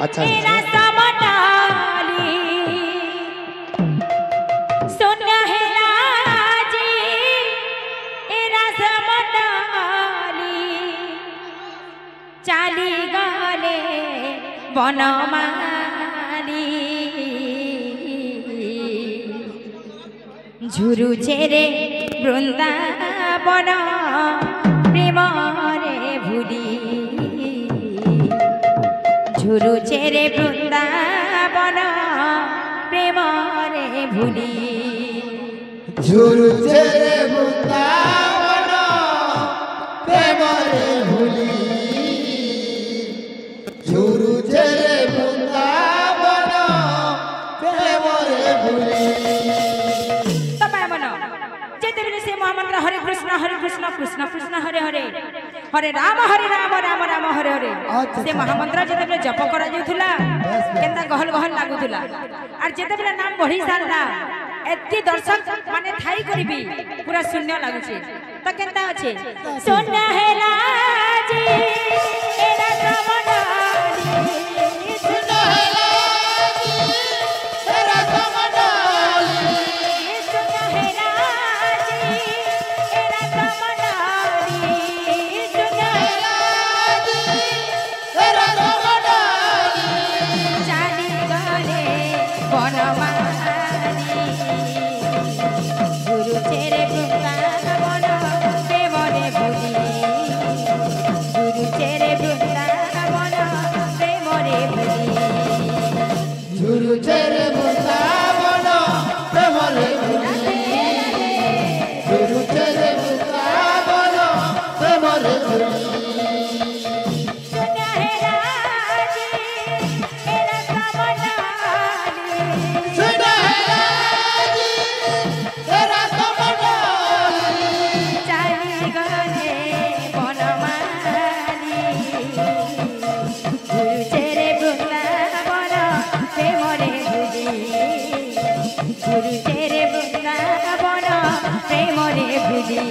अच्छा मेरा समटाली सुनिया है राजी एरा समटाली चाली गले बनमाली झुरु छेरे बृंदावन प्रेम रे भूली झुरु छेरे बृंदावन प्रेम रे भूली झुरु छेरे बृंदावन प्रेम रे भूली झुरु छेरे बृंदावन प्रेम रे भूली महामंत्र हरे कृष्ण कृष्ण कृष्ण हरे हरे हरे राम राम राम हरे हरे से महामंत्र जेते जप करा जाउथुला केनता गहल गहल लागुथुला आर जेते बेला नाम बढ़ी सारला एत्ती दर्शक माने थाई करबी पूरा शून्य लागुछे त केनता अछि शून्य हेला जी एरा समडाली शून्य हेला जी एरा समडाली शून्य हेला झुरु छेरे बृंदावन प्रेम रे भूली झुरु छेरे बृंदावन प्रेम रे भूली सुनिया है राजी एरा समडाली सुनिया है राजी एरा समडाली चाली गले बनमाली झुरु छेरे बृंदावन प्रेम रे भूली झुरु छेरे बृंदावन प्रेम रे भूली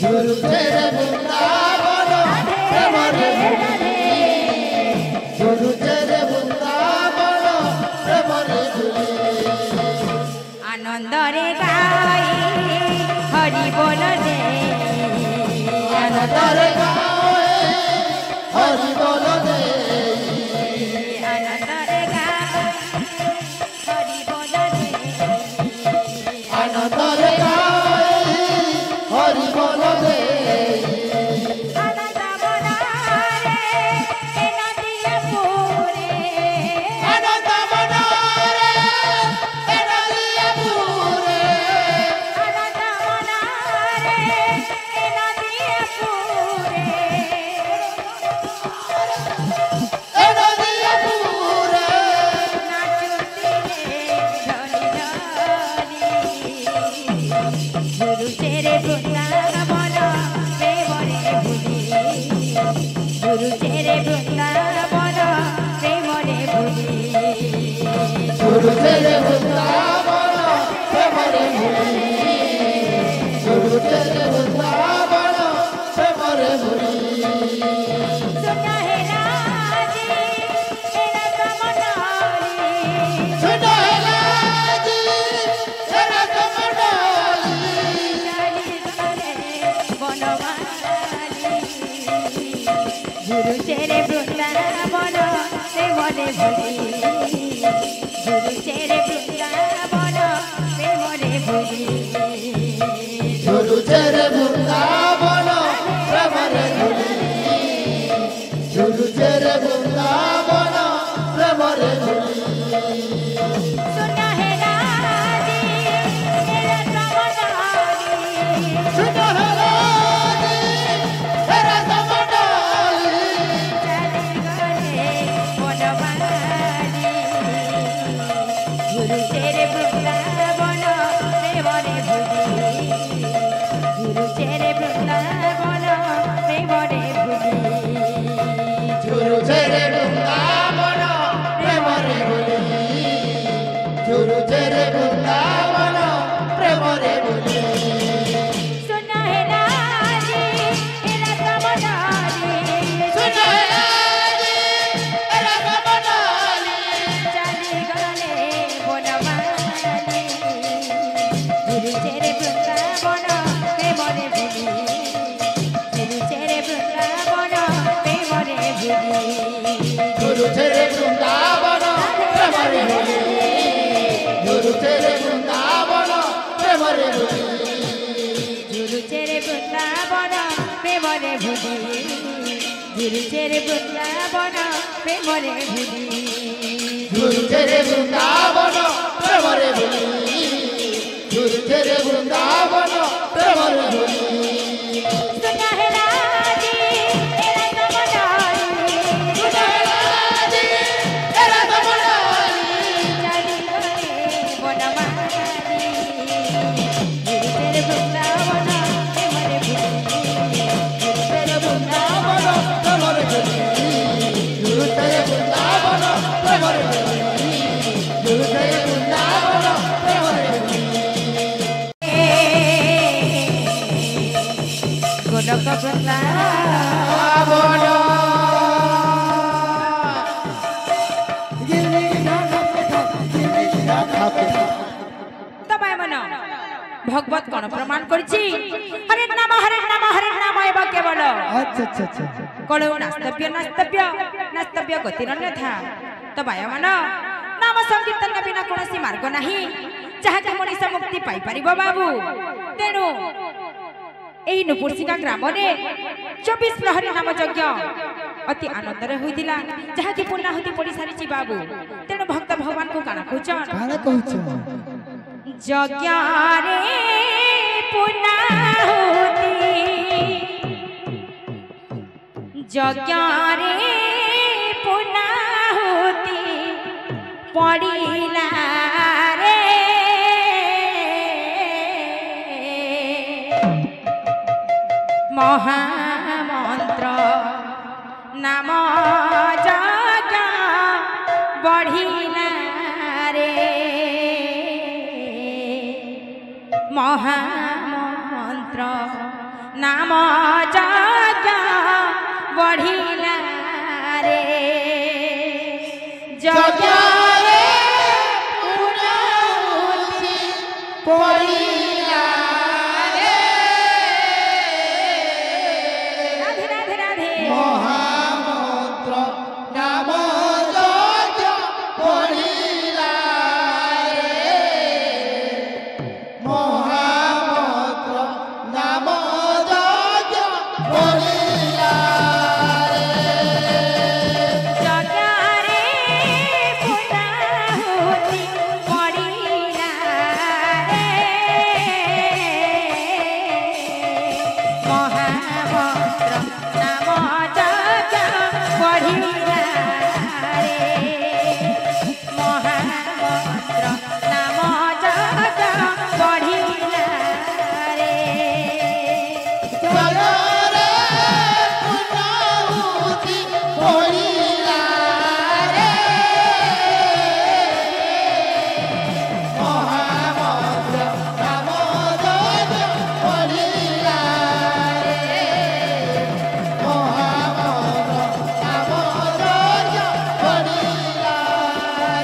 झुरु छेरे बृंदावन प्रेम रे भूली झुरु छेरे बृंदावन प्रेम रे भूली आनंद रे गाई हरि बोल दे आनंद रे गाए हरि बोल दे आनंद रे गाई हरि बोल दे आनंद रे गाए हरि बोल दे आनंद मनारे ए नदिया पूरे आनंद मनारे ए नदिया पूरे आनंद मनारे ए नदिया पूरे ए नदिया पूरे नाचुती रे धनी धनी झुरु छेरे बृंदावन प्रेम रे भूली झुरु छेरे बृंदावन प्रेम रे भूली झुरु छेरे बृंदावन प्रेम रे भूली झुरु छेरे बृंदावन प्रेम रे भूली सुनिया है राजी एरा समडाली सुनिया है राजी एरा समडाली चाली गले बनमाली झुरु छेरे बृंदावन प्रेम रे भूली झुरु छेरे बृंदावन प्रेम रे भूली झुरु छेरे बृंदावन प्रेम रे भूली झुरु छेरे बृंदावन प्रेम रे भूली सुनिया है राजी एरा समडाली सुनिया है राजी एरा समडाली चाली गले बनमाली झुरु छेरे बृंदावन प्रेम रे भूली झुरु छेरे बृंदावन झुरु तेरे वृंदावन प्रेम रे होली झुरु तेरे वृंदावन प्रेम रे होली झुरु तेरे वृंदावन प्रेम रे होली झुरु तेरे वृंदावन प्रेम रे होली झुरु तेरे वृंदावन प्रेम रे होली झुरु तेरे वृंदावन प्रेम रे होली भगवत कौन प्रमाण करछि हरे नाम एवं केवल अच्छा अच्छा अच्छा कलो नास्तव्य गति अन्यथा तो भाई मन नाम संकीर्तन बिना कोनोसी मार्ग नाही जहा के मनुष्य मुक्ति पाई परिबो बाबू तेनु एही नुपुरसिका ग्राम रे 24 प्रहरी नाम यज्ञ अति आनंद रे होइतिला जहा कि पुण्यहुति पड़ी सारिछि बाबू तेनु भक्त भगवान को काना कहउछन यज्ञ रे पुण्यहुति यज्ञ रे पुण्यहुति पड़िला रे महामंत्र नाम यज्ञ बढ़िला रे महामंत्र नाम यज्ञ बढ़िला रे यज्ञ रे पुण्यहुति पड़िला रे राधे राधे राधे महामंत्र नाम यज्ञ बढ़िला रे महामंत्र नाम यज्ञ बढ़िला यज्ञ रे पुण्यहुति पड़िला रे महामंत्र नाम यज्ञ बढ़िला रे महामंत्र नाम यज्ञ बढ़िला रे पुण्यहुति बढ़िला रे महामंत्र नाम यज्ञ बढ़िला रे महामंत्र नाम यज्ञ बढ़िला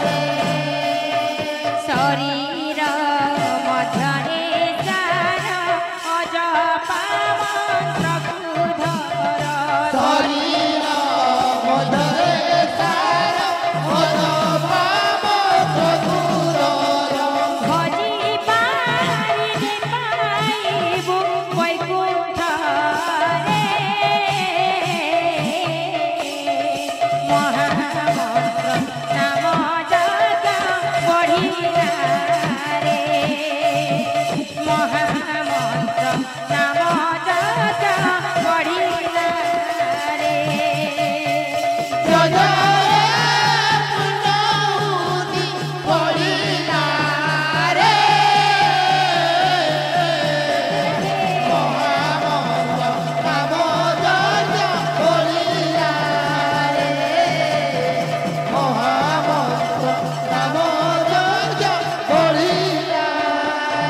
रे शरीर मध्यरे सार अजपा मंत्र कुधर शरीर मधुरे सार अजपा मंत्र कुधर भजी पारिने पाइबु वैकुंठ रे महामंत्र नाम यज्ञ बढ़िला रे महामंत्र नाम यज्ञ बढ़िला रे जय पुण्यहुति बढ़िला रे महामंत्र नाम यज्ञ बढ़िला रे महामंत्र नाम यज्ञ बढ़िला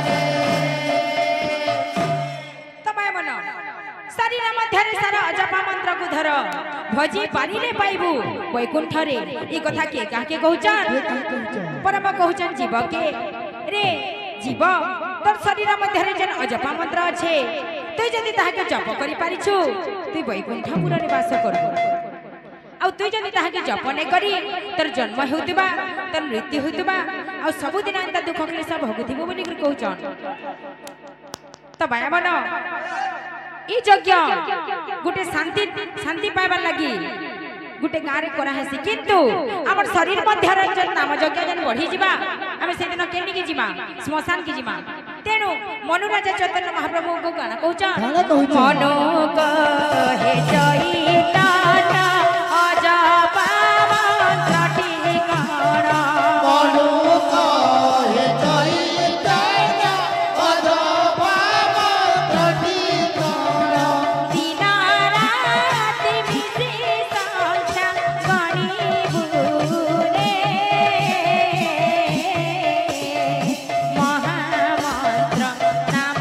रे तमाय मन शरीर मध्यरे सार अजपा मंत्र को धर भजी पारिले पाइबु वैकुंठ रे ई कथा के काके कहउचन परम कहउचन जीव के रे जीव तोर शरीर मध्यरे जन अजपा मंत्र अच्छे तुई जदि ताहाके जप करि पारिछु तुई वैकुंठपुर रे वास करबु आ तू जदि ताहा के जप नै करी तोर जन्म हेउतबा तोर मृत्यु हेउतबा आ सब दिन एंता दुख क्लेश भोगुथिबो बोली कहउछन तो बाया बन ई यज्ञ गुटे शांति शांति पाइबार लगी गुटे गाँव में कराहेसी किंतु आम शरीर मध्य नाम यज्ञ जन बढ़ी जा आम से दिन केनी की जीमा श्मशान की जीमा तेणु मनु राजा चैतन्य महाप्रभु को गाना कहूँ मनु कहे चैतन्य अजपा मंत्रटी गण मनु कहे चैतन्य अजपा मंत्रटी गण दिन राति मिशि संख्या गणिबु रे महामंत्र नाम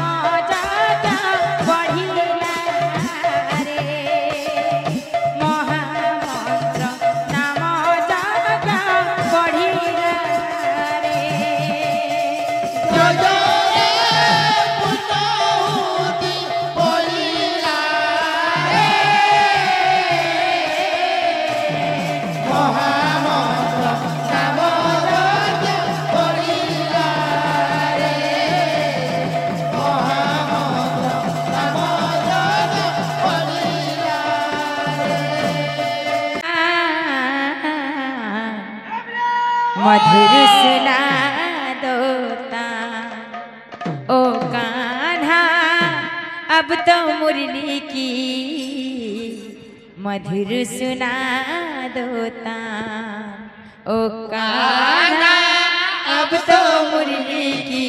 जग बढ़िला रे महामंत्र नाम जग बढ़िला रे जय जय पुनाहुति बोलिला रे महामंत्र नाम जग बोलिला रे महामंत्र नाम जग बोलिला मधुर सुना दोता ओ कान्हा अब तो मुरली की मधुर सुना दोता ओ कान्हा अब तो मुरली की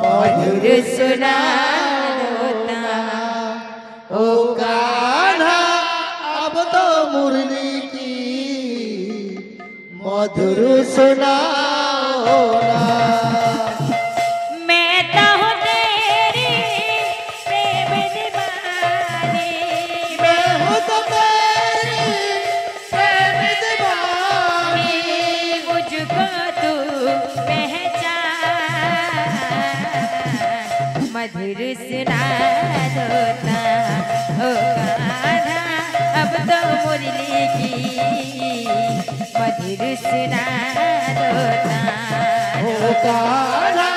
मधुर सुना दोता ओ कान्हा अब तो मुरली की मधुर सुनाओ ना मैं तो हूँ तेरी प्रेम दीवानी मैं हूँ तो तेरी प्रेम दीवानी मुझको तू पहचान मधुर सुना दोता ओ कान्हा अब तो मुरली की मधुर सुना दोता ओ कान्हा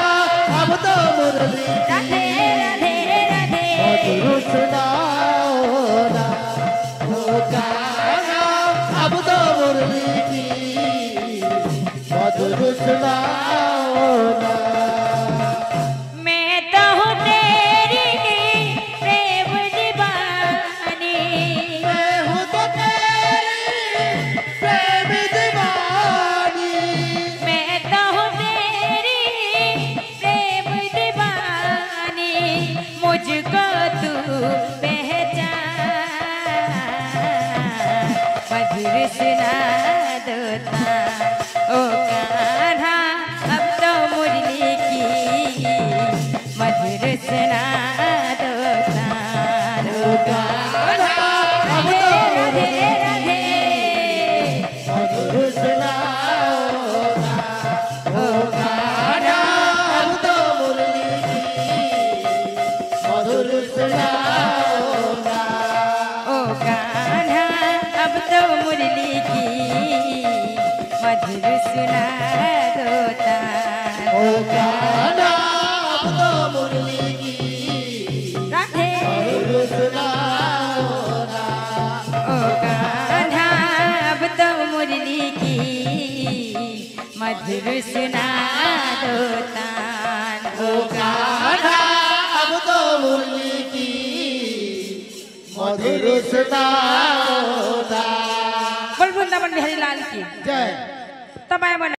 अब तो मुरली राधे राधे राधे मधुर सुनाओ ना ओ कान्हा अब तो मुरली की मधुर सुनाओ ना मैं तो हूँ तेरी प्रेम दीवानी मैं हूँ तो तेरी प्रेम दीवानी मैं तो हूँ तेरी प्रेम दीवानी मुझको तू पहचान मधुर सुना दोता ओ कान्हा अब तो मुरली की मधुर सुना दोता ओ कान्हा राधे राधे राधे मधुर सुनाओ ना ओ कान्हा अब तो मुरली की मधुर सुनाओ ना ओ कान्हा अब तो मुरली की मधुर सुना दोता ओ कान्हा अब तो मुरली की राधे मधुर सुनाओ ना ओ कान्हा अब तो मुरली की मधुर सुना दोता ओ कान्हा अब तो मुरली की मधुर सुनाओ ना बोल वृंदावन बिहारी लाल की जय तब